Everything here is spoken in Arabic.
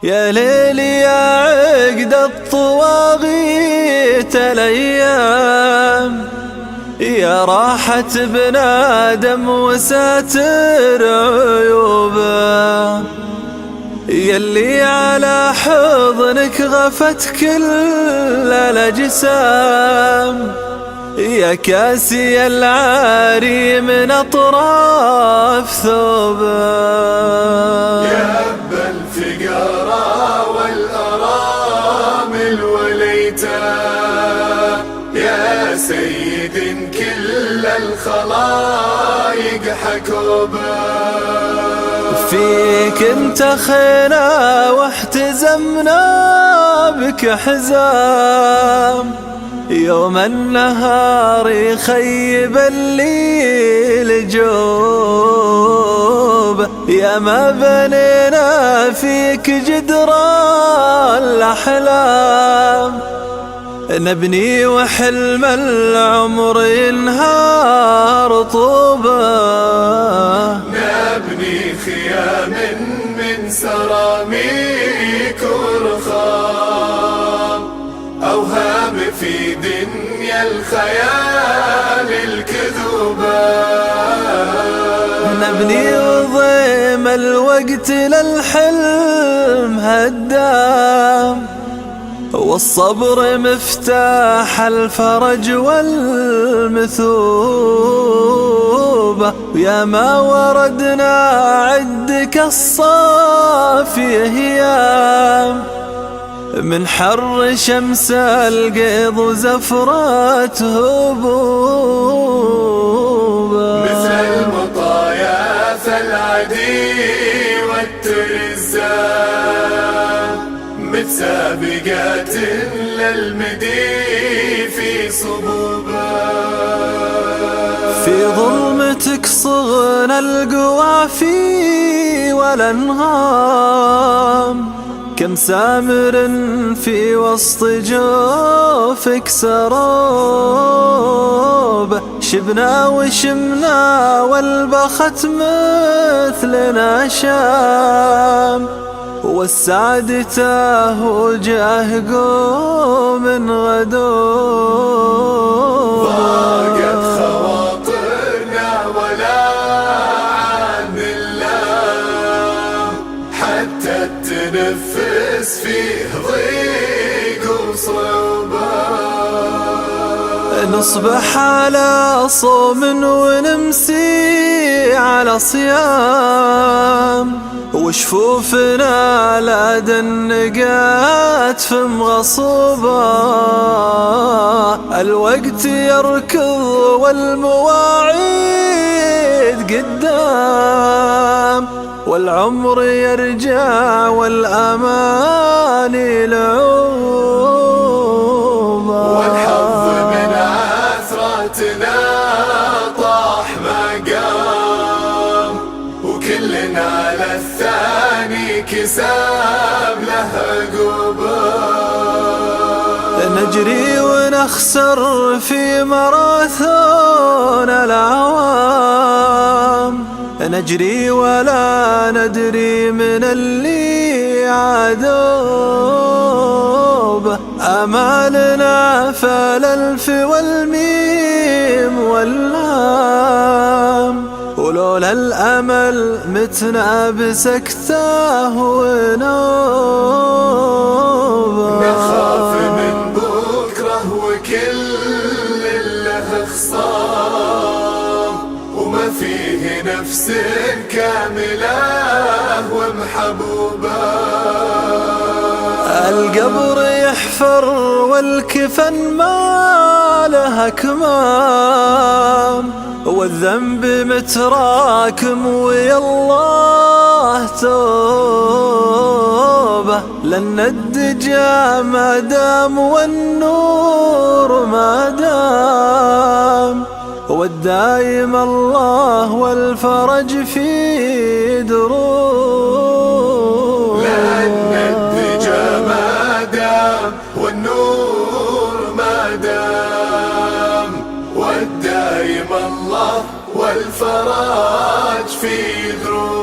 يا ليل يا عقد الطواغيت الأيام، يا راحة بنادم وساتر عيوبه، يلي على حضنك غفت كل الأجسام، يا كاسي العاري من أطراف ثوبه. يا أب الفقراء والأرامل والأيتام، يا سيد كل الخلايق حكوبه. فيك انت خينا واحتزمنا بك حزام، يوم النهار يخيب الليل جوب، يا ما بنينا فيك جدران الأحلام، نبني وحلم العمر ينهار طوبه. نبني خيام من سراميك ورخام، أوهام في دنيا الخيال الكذوبة. نبني وضيم الوقت للحلم هدام، والصبر مفتاح الفرج والمثوبة، يا ما وردنا عدك الصافي هيام، من حر شمس القيض وزفرات هبوبة. مثل المطايا العدي والترزان، متسابقات للمدي في صبوبة. في ظلمتك صغنا القوافي والأنغام، كم سامر في وسط جوفك سراب، شبنا وشمنا والبخت مثلنا شام، والسعد تاه جاه قوم غدوب. ضاقت خواطرنا ولا عن الله، حتى التنفس فيه ضيق وصعوبة. نصبح على صوم ونمسي على صيام، وشفوفنا لا دنقات فم غصوبة، الوقت يركض والمواعيد قدام، والعمر يرجع والأماني لعوبة. والحظ من عثراتنا طاح مقام، وكلنا على الثاني كساب له عقوبة. نجري ونخسر في ماراثون الأعوام، نجري ولا ندري من اللي عذوبه، أمالنا فالألف والميم واللام، ولولا الأمل متنا بسكته ونوبه. نخاف من بكره وكل له خصام، وما فيه نفس كاملة ومحبوبة. القبر يحفر والكفن ما له كمام، والذنب متراكم ويا الله توبه، لأن الدجى ما دام والنور ما دام، والدايم الله والفرج في دروب. لأن الدجى ما دام والنور ما دام، والدايم الله والفرج في دروب.